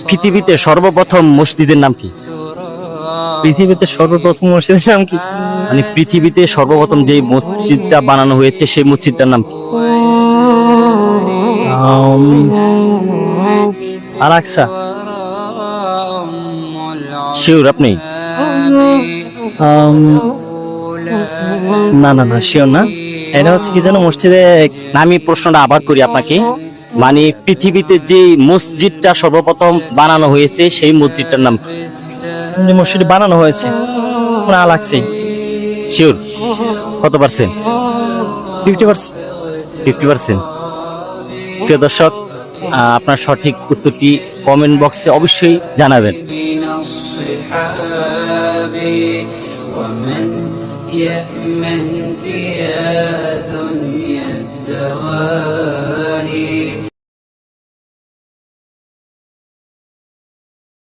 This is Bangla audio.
পৃথিবীতে সর্বপ্রথম মসজিদের নাম কি? পৃথিবীতে সর্বপ্রথম মসজিদের নাম কি? মানে পৃথিবীতে সর্বপ্রথম যে মসজিদটা বানানো হয়েছে সেই মসজিদটার নাম কি? আল আকসা। শিওর আপনি? না না না, শিওর না। এটা হচ্ছে কি যেন মসজিদে, না, আমি প্রশ্নটা আবার করি আপনাকে। মানে পৃথিবীতে যে মসজিদটা সর্বপ্রথম বানানো হয়েছে সেই মসজিদটার নাম কি? যে মসজিদ বানানো হয়েছে মানে আল আকসাই। শিওর? কত পার্সেন্ট? 50%। 50%। প্রিয় দর্শক, আপনার সঠিক উত্তরটি কমেন্ট বক্সে অবশ্যই জানাবেন। من الصحاب ومن يأمنك يا دنيا الدوام